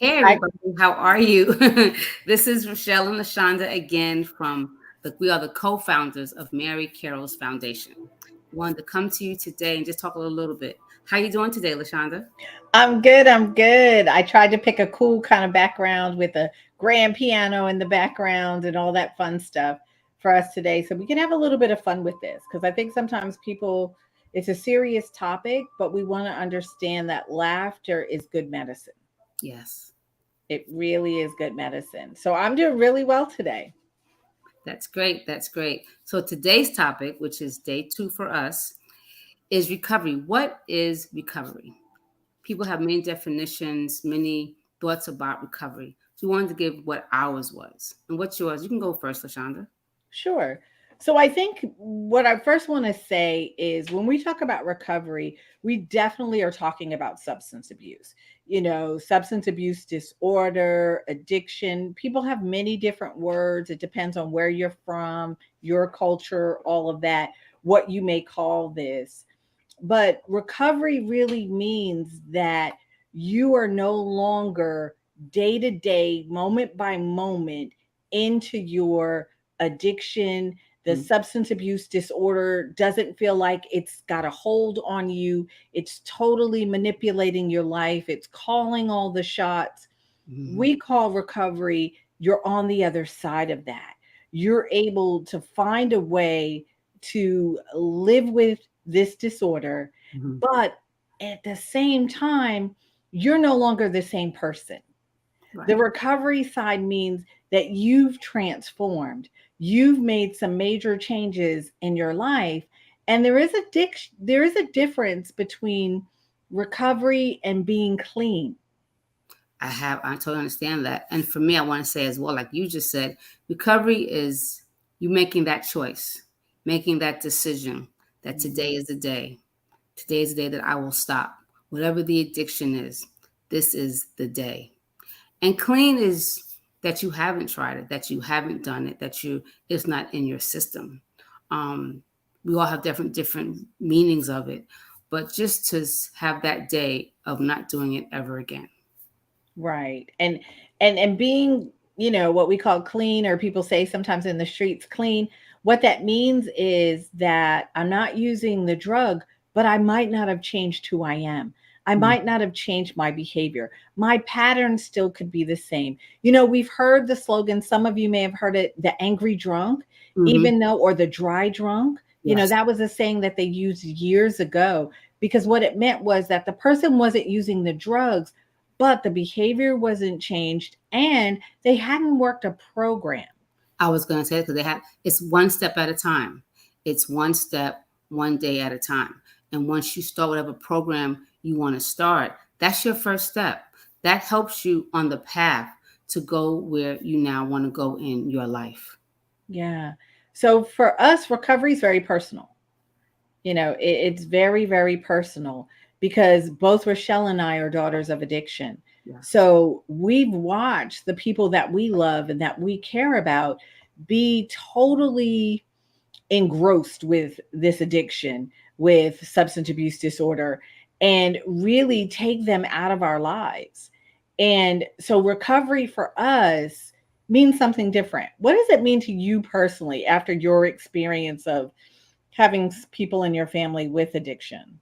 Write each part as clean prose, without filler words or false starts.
Hey I, everybody, how are you? This is Rochelle and LaShonda again from we are the co-founders of Mary Carroll's Foundation. Wanted to come to you today and just talk a little bit. How you doing today, LaShonda? I'm good. I'm good. I tried to pick a cool kind of background with a grand piano in the background and all that fun stuff for us today so we can have a little bit of fun with this because I think sometimes people, it's a serious topic, but we want to understand that laughter is good medicine. Yes, It really is good medicine. So I'm doing really well today. that's great. That's great. So today's topic, which is day 2 for us, is recovery. What is recovery? People have many definitions, many thoughts about recovery. So we wanted to give what ours was. And what's yours? You can go first, LaShonda. Sure. So I think what I first want to say is when we talk about recovery, we definitely are talking about substance abuse. Substance abuse disorder, addiction. People have many different words. It depends on where you're from, your culture, all of that, what you may call this. But recovery really means that you are no longer day to day, moment by moment into your addiction. The Mhm. substance abuse disorder doesn't feel like it's got a hold on you. It's totally manipulating your life. It's calling all the shots. Mhm. We call recovery, you're on the other side of that. You're able to find a way to live with this disorder, Mhm. but at the same time, you're no longer the same person. The Right. recovery side means that you've transformed, you've made some major changes in your life, and there is a difference between recovery and being clean. I totally understand that. And for me, I want to say as well, like you just said, recovery is you making that choice, making that decision that Mhm. today is the day. Today is the day that I will stop. Whatever the addiction is, this is the day. And clean is that you haven't tried it, that you haven't done it, that it's not in your system. Um, we all have different meanings of it, but just to have that day of not doing it ever again. Right. And being, what we call clean, or people say sometimes in the streets clean, what that means is that I'm not using the drug, but I might not have changed who I am. I Mm-hmm. might not have changed my behavior. My pattern still could be the same. We've heard the slogan, some of you may have heard it, the angry drunk, Mm-hmm. even though, or the dry drunk. Yes. That was a saying that they used years ago because what it meant was that the person wasn't using the drugs, but the behavior wasn't changed and they hadn't worked a program. I was going to say because it's one step at a time. It's one step, one day at a time. And once you start whatever program you want to start, that's your first step. That helps you on the path to go where you now want to go in your life. Yeah. So for us, recovery is very personal. It's very, very personal because both Rochelle and I are daughters of addiction. Yes. So we've watched the people that we love and that we care about be totally engrossed with this addiction, with substance abuse disorder, and really take them out of our lives. And so recovery for us means something different. What does it mean to you personally after your experience of having people in your family with addiction?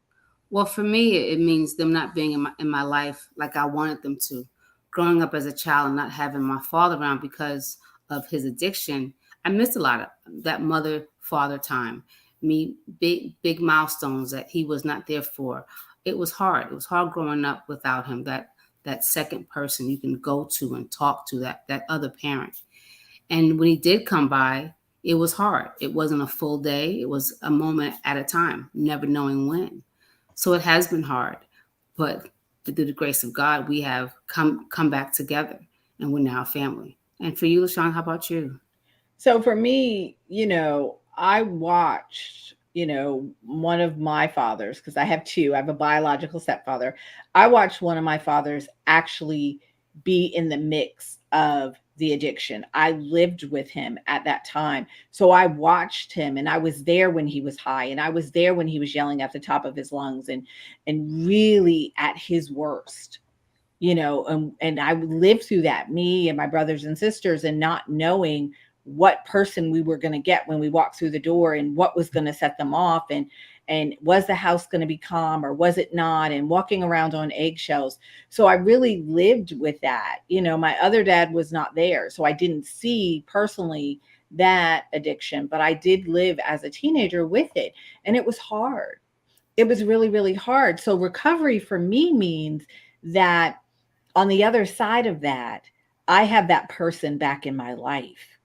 Well, for me, it means them not being in my life like I wanted them to. Growing up as a child and not having my father around because of his addiction, I missed a lot of that mother father time. Me big milestones that he was not there for. It was hard. It was hard growing up without him. That second person you can go to and talk to, that other parent. And when he did come by, it was hard. It wasn't a full day. It was a moment at a time, never knowing when. So it has been hard, but through the grace of God, we have come back together, and we're now a family. And for you, LaShawn, how about you? So for me, I watched, one of my fathers, because I have two, I have a biological stepfather. I watched one of my fathers actually be in the mix of the addiction. I lived with him at that time. So I watched him and I was there when he was high and I was there when he was yelling at the top of his lungs and really at his worst. and I lived through that, me and my brothers and sisters, and not knowing what person we were going to get when we walked through the door and what was going to set them off, and was the house going to be calm or was it not, and walking around on eggshells. So I really lived with that. My other dad was not there, so I didn't see personally that addiction, but I did live as a teenager with it, and it was hard. It was really, really hard. So recovery for me means that on the other side of that, I have that person back in my life.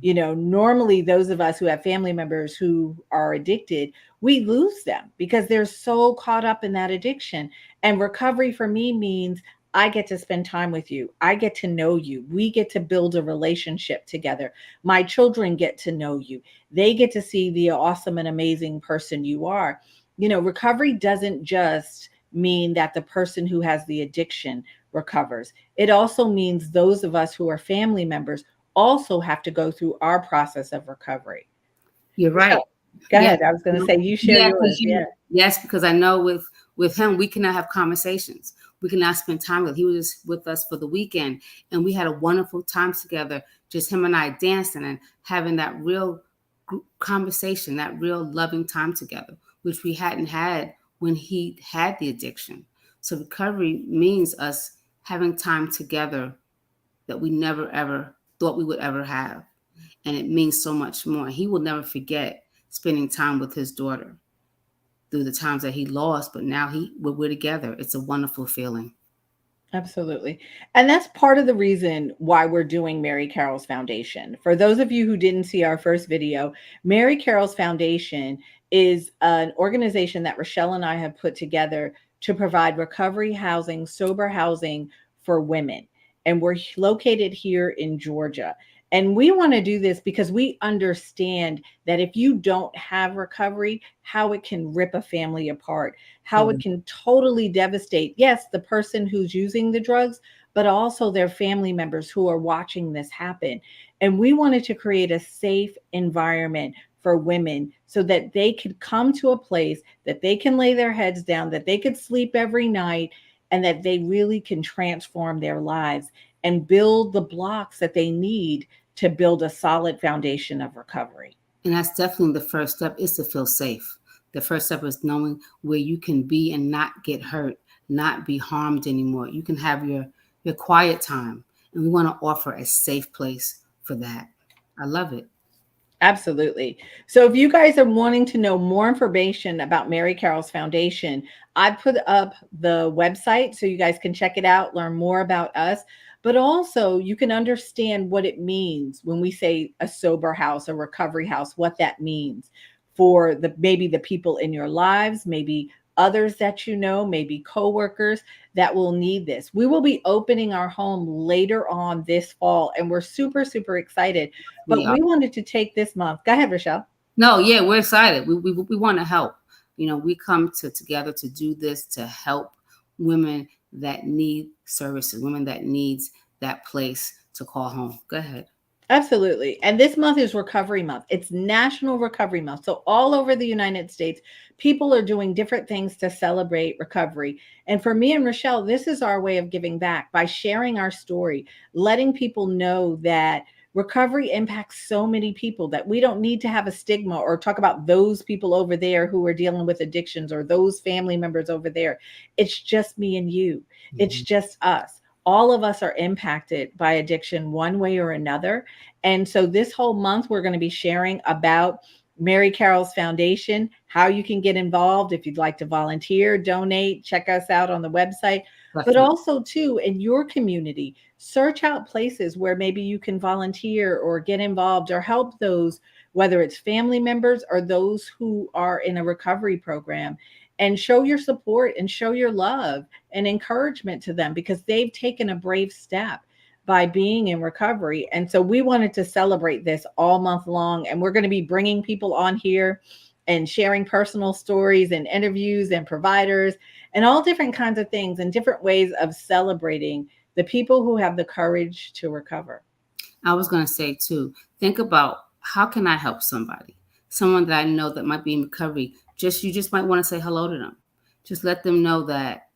Normally those of us who have family members who are addicted, we lose them because they're so caught up in that addiction. And recovery for me means I get to spend time with you. I get to know you. We get to build a relationship together. My children get to know you. They get to see the awesome and amazing person you are. Recovery doesn't just mean that the person who has the addiction recovers. It also means those of us who are family members also have to go through our process of recovery. You're right. Go Yeah. ahead. I was going to say, you share yours. Yeah. Yes, because I know with him, we cannot have conversations. We cannot spend time with. He was with us for the weekend, and we had a wonderful time together. Just him and I dancing and having that real conversation, that real loving time together, which we hadn't had when he had the addiction. So recovery means us having time together that we never ever thought we would ever have. And it means so much more. He will never forget spending time with his daughter through the times that he lost, but now we're together. It's a wonderful feeling. Absolutely. And that's part of the reason why we're doing Mary Carroll's Foundation. For those of you who didn't see our first video, Mary Carroll's Foundation is an organization that Rochelle and I have put together to provide recovery housing, sober housing for women. And we're located here in Georgia. And we want to do this because we understand that if you don't have recovery, how it can rip a family apart, how it can totally devastate, yes, the person who's using the drugs, but also their family members who are watching this happen. And we wanted to create a safe environment for women so that they could come to a place that they can lay their heads down, that they could sleep every night, and that they really can transform their lives and build the blocks that they need to build a solid foundation of recovery. And that's definitely the first step, is to feel safe. The first step is knowing where you can be and not get hurt, not be harmed anymore. You can have your quiet time. And we want to offer a safe place for that. I love it. Absolutely. So if you guys are wanting to know more information about Mary Carroll's Foundation, I put up the website so you guys can check it out, learn more about us, but also you can understand what it means when we say a sober house, a recovery house, what that means for maybe the people in your lives, maybe others that maybe coworkers that will need this. We will be opening our home later on this fall, and we're super, super excited. But we wanted to take this month. Go ahead, Rochelle. No, yeah, we're excited. We want to help. We come together to do this, to help women that need services, women that needs that place to call home. Go ahead. Absolutely. And this month is Recovery Month. It's National Recovery Month. So all over the United States, people are doing different things to celebrate recovery. And for me and Rochelle, this is our way of giving back by sharing our story, letting people know that recovery impacts so many people, that we don't need to have a stigma or talk about those people over there who are dealing with addictions or those family members over there. It's just me and you. Mm-hmm. It's just us. All of us are impacted by addiction one way or another. And so this whole month, we're going to be sharing about Mary Carroll's Foundation, how you can get involved if you'd like to volunteer, donate, check us out on the website. Definitely. But also, too, in your community, search out places where maybe you can volunteer or get involved or help those, whether it's family members or those who are in a recovery program, and show your support and show your love and encouragement to them, because they've taken a brave step by being in recovery. And so we wanted to celebrate this all month long. And we're going to be bringing people on here and sharing personal stories and interviews and providers and all different kinds of things and different ways of celebrating the people who have the courage to recover. I was going to say too, think about, how can I help somebody? Someone that I know that might be in recovery. You just might want to say hello to them. Just let them know that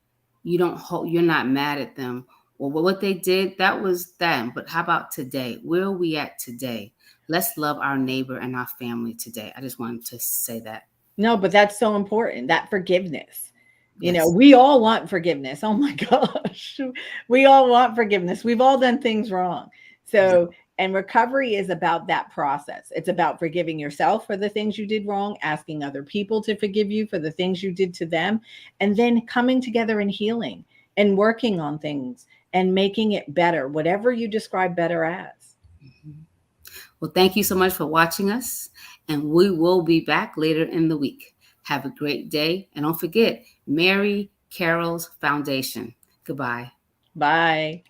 you're not mad at them. Well, what they did, that was them. But how about today? Where are we at today? Let's love our neighbor and our family today. I just wanted to say that. No, but that's so important, that forgiveness. Yes. We all want forgiveness. Oh my gosh. We all want forgiveness. We've all done things wrong. So, and recovery is about that process. It's about forgiving yourself for the things you did wrong, asking other people to forgive you for the things you did to them, and then coming together and healing and working on things and making it better, whatever you describe better as. Mhm. Well, thank you so much for watching us, and we will be back later in the week. Have a great day, and don't forget Mary Carroll's Foundation. Goodbye. Bye.